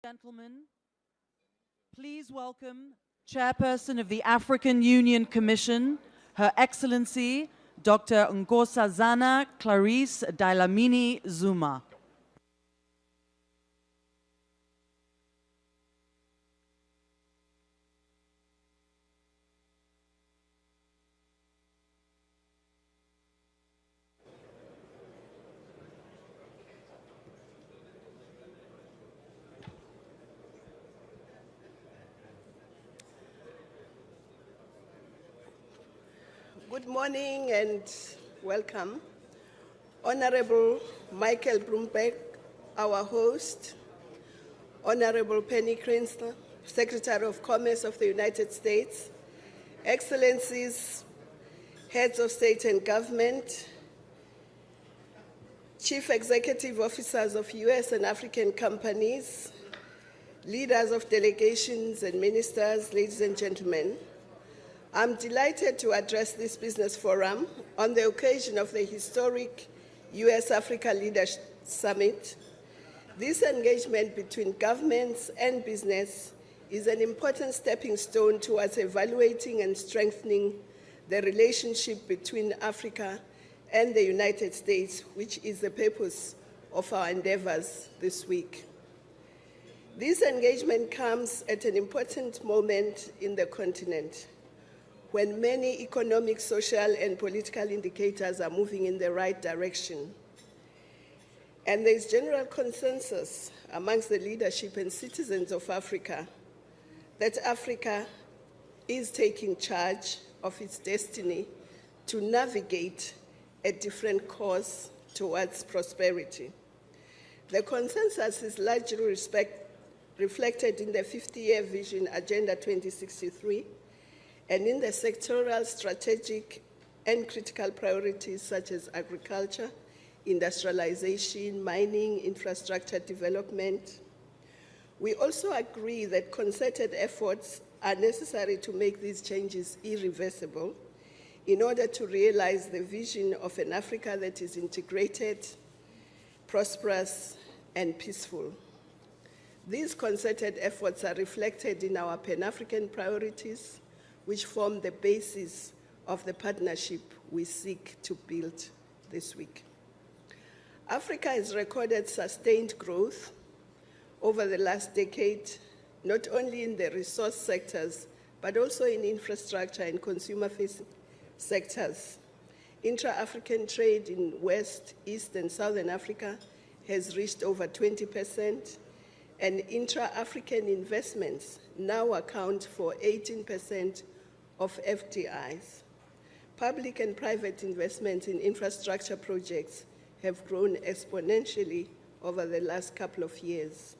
Gentlemen, please welcome Chairperson of the African Union Commission, Her Excellency Dr. Nkosazana Dlamini-Zuma. Good morning and welcome. Honorable Michael Bloomberg, our host, Honorable Penny Cranston, Secretary of Commerce of the United States, Excellencies, Heads of State and Government, Chief Executive Officers of US and African companies, leaders of delegations and ministers, ladies and gentlemen. I'm delighted to address this business forum on the occasion of the historic US-Africa Leadership Summit. This engagement between governments and business is an important stepping stone towards evaluating and strengthening the relationship between Africa and the United States, which is the purpose of our endeavors this week. This engagement comes at an important moment in the continent, when many economic, social, and political indicators are moving in the right direction. And there is general consensus amongst the leadership and citizens of Africa that Africa is taking charge of its destiny to navigate a different course towards prosperity. The consensus is largely reflected in the 50-year vision, Agenda 2063, and in the sectoral, strategic, and critical priorities such as agriculture, industrialization, mining, infrastructure development. We also agree that concerted efforts are necessary to make these changes irreversible in order to realize the vision of an Africa that is integrated, prosperous, and peaceful. These concerted efforts are reflected in our Pan-African priorities, which form the basis of the partnership we seek to build this week. Africa has recorded sustained growth over the last decade, not only in the resource sectors, but also in infrastructure and consumer-facing sectors. Intra-African trade in West, East, and Southern Africa has reached over 20%, and intra-African investments now account for 18% of FDIs. Public and private investments in infrastructure projects have grown exponentially over the last couple of years.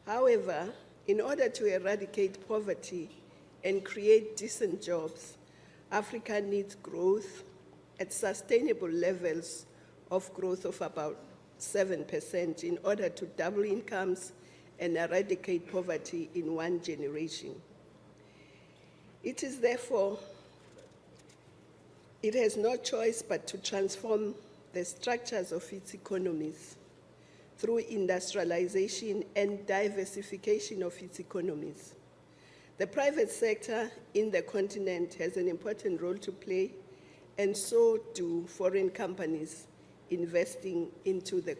However, in order to eradicate poverty and create decent jobs, Africa needs growth at sustainable levels of growth of about 7% in order to double incomes and eradicate poverty in one generation. It is therefore, it has no choice but to transform the structures of its economies through industrialization and diversification of its economies. The private sector in the continent has an important role to play, and so do foreign companies investing into the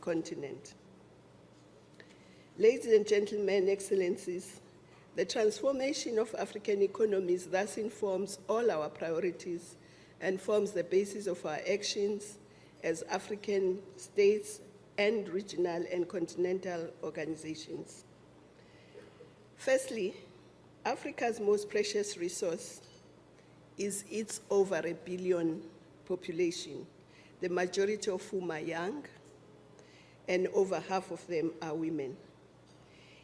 continent. Ladies and gentlemen, excellencies, the transformation of African economies thus informs all our priorities and forms the basis of our actions as African states and regional and continental organizations. Firstly, Africa's most precious resource is its over 1 billion population, the majority of whom are young, and over half of them are women.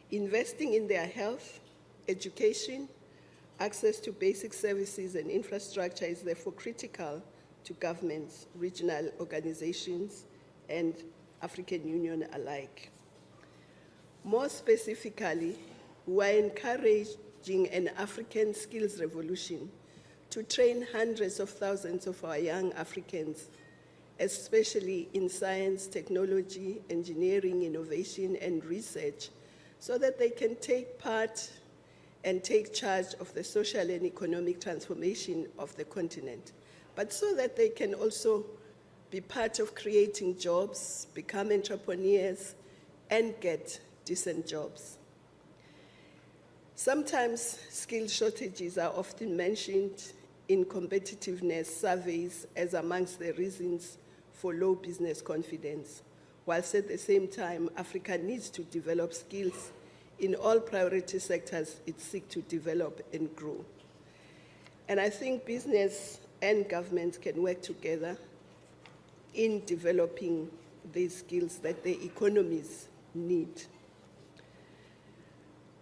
Investing in their health, education, access to basic services and infrastructure is therefore critical to governments, regional organizations, and African Union alike. More specifically, we are encouraging an African skills revolution to train hundreds of thousands of our young Africans, especially in science, technology, engineering, innovation, and research, so that they can take part and take charge of the social and economic transformation of the continent, but so that they can also be part of creating jobs, become entrepreneurs, and get decent jobs. Sometimes skill shortages are often mentioned in competitiveness surveys as amongst the reasons for low business confidence, whilst at the same time, Africa needs to develop skills in all priority sectors it seeks to develop and grow. And I think business and governments can work together in developing these skills that the economies need.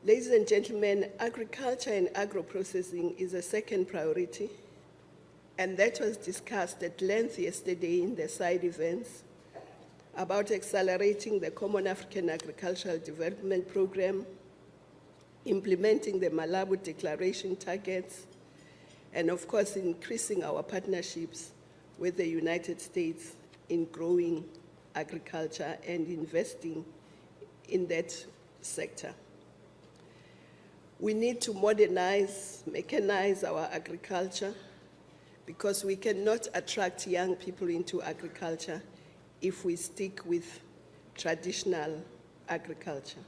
Ladies and gentlemen, agriculture and agro-processing is a second priority, and that was discussed at length yesterday in the side events about accelerating the Common African Agricultural Development Program, implementing the Malabo Declaration targets, and of course, increasing our partnerships with the United States in growing agriculture and investing in that sector. We need to modernize, mechanize our agriculture, because we cannot attract young people into agriculture if we stick with traditional agriculture.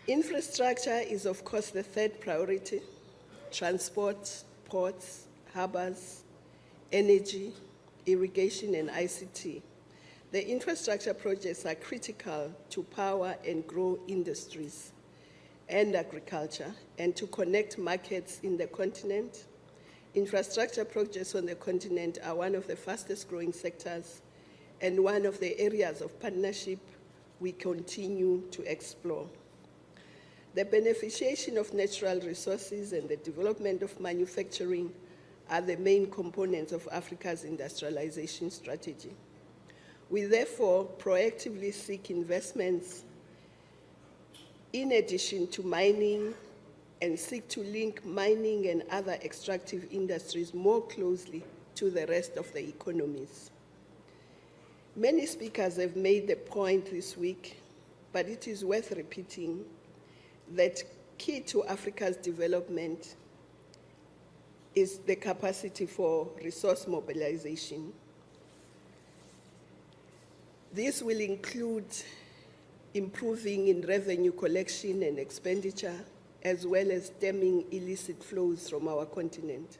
Infrastructure is, of course, the third priority: transport, ports, harbors, energy, irrigation, and ICT. The infrastructure projects are critical to power and grow industries and agriculture, and to connect markets in the continent. Infrastructure projects on the continent are one of the fastest growing sectors and one of the areas of partnership we continue to explore. The beneficiation of natural resources and the development of manufacturing are the main components of Africa's industrialization strategy. We therefore proactively seek investments in addition to mining, and seek to link mining and other extractive industries more closely to the rest of the economies. Many speakers have made the point this week, but it is worth repeating that key to Africa's development is the capacity for resource mobilization. This will include improving in revenue collection and expenditure, as well as stemming illicit flows from our continent.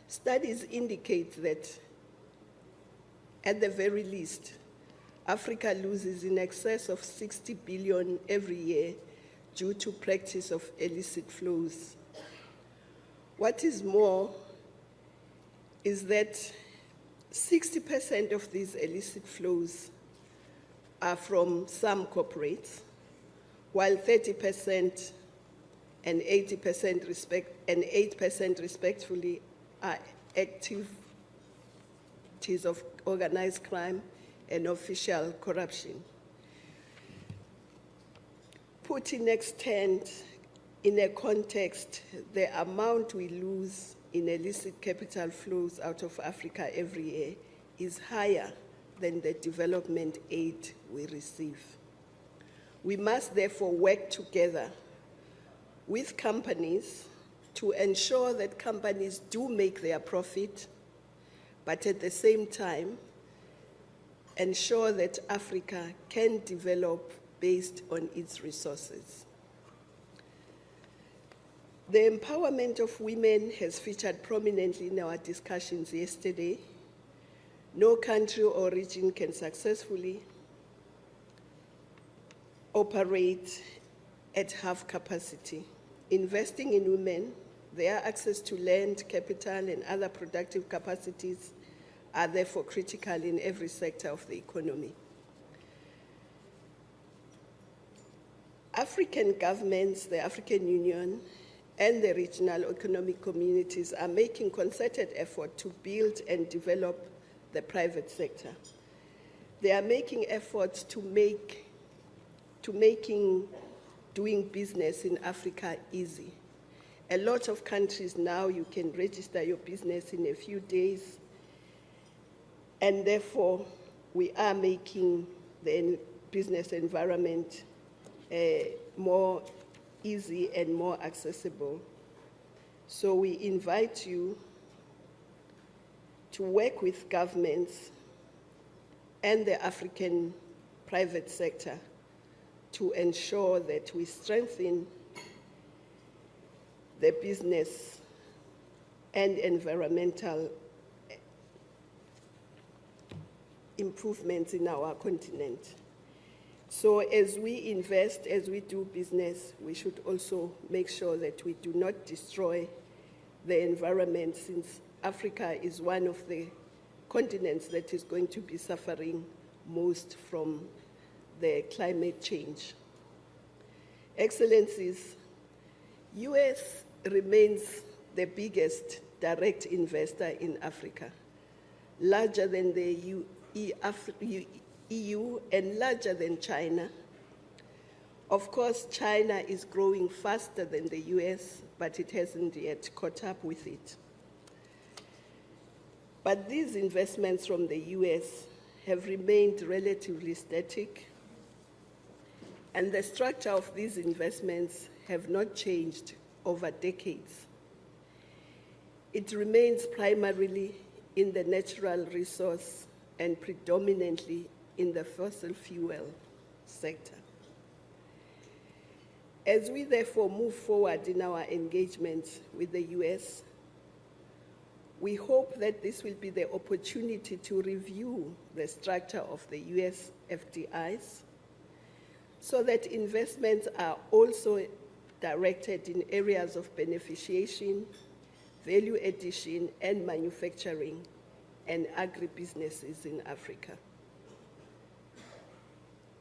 Studies indicate that, at the very least, Africa loses in excess of 60 billion every year due to practice of illicit flows. What is more is that 60% of these illicit flows are from some corporates, while 30% and 8% respectively are activities of organized crime and official corruption. Put in extent, in a context, the amount we lose in illicit capital flows out of Africa every year is higher than the development aid we receive. We must therefore work together with companies to ensure that companies do make their profit, but at the same time, ensure that Africa can develop based on its resources. The empowerment of women has featured prominently in our discussions yesterday. No country or region can successfully operate at half capacity. Investing in women, their access to land, capital, and other productive capacities are therefore critical in every sector of the economy. African governments, the African Union, and the regional economic communities are making concerted effort to build and develop the private sector. They are making efforts to making doing business in Africa easy. A lot of countries now, you can register your business in a few days, and therefore we are making the business environment more easy and more accessible. So we invite you to work with governments and the African private sector to ensure that we strengthen the business and environmental improvements in our continent. So as we invest, as we do business, we should also make sure that we do not destroy the environment, since Africa is one of the continents that is going to be suffering most from the climate change. Excellencies, US remains the biggest direct investor in Africa, larger than the EU and larger than China. Of course, China is growing faster than the US, but it hasn't yet caught up with it. But these investments from the US have remained relatively static, and the structure of these investments have not changed over decades. It remains primarily in the natural resource and predominantly in the fossil fuel sector. As we therefore move forward in our engagements with the US, we hope that this will be the opportunity to review the structure of the US FDIs so that investments are also directed in areas of beneficiation, value addition, and manufacturing and agribusinesses in Africa.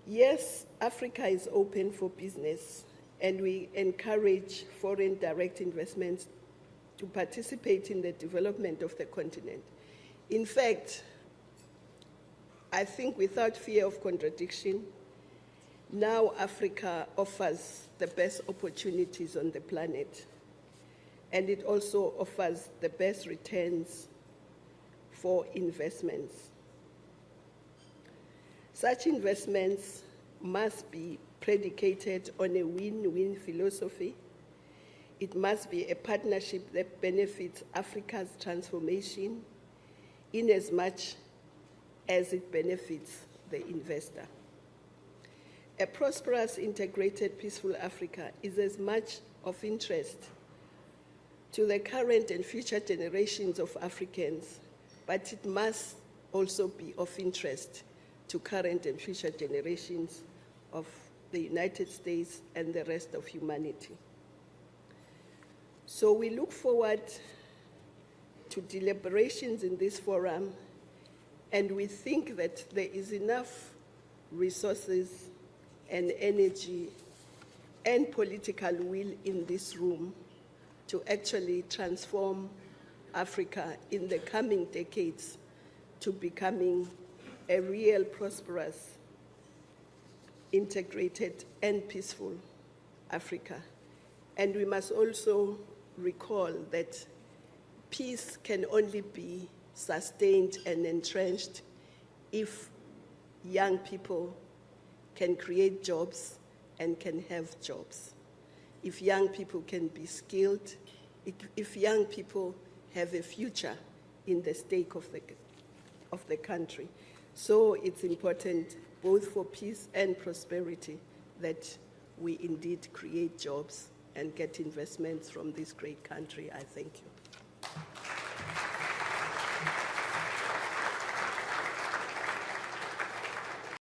Yes, Africa is open for business, and we encourage foreign direct investments to participate in the development of the continent. In fact, I think without fear of contradiction, now Africa offers the best opportunities on the planet, and it also offers the best returns for investments. Such investments must be predicated on a win-win philosophy. It must be a partnership that benefits Africa's transformation in as much as it benefits the investor. A prosperous, integrated, peaceful Africa is as much of interest to the current and future generations of Africans, but it must also be of interest to current and future generations of the United States and the rest of humanity. So we look forward to deliberations in this forum, and we think that there is enough resources and energy and political will in this room to actually transform Africa in the coming decades to becoming a real prosperous, integrated, and peaceful Africa. And we must also recall that peace can only be sustained and entrenched if young people can create jobs and can have jobs. If young people can be skilled, if young people have a future in the stake of the country. So it's important both for peace and prosperity that we indeed create jobs and get investments from this great country. I thank you.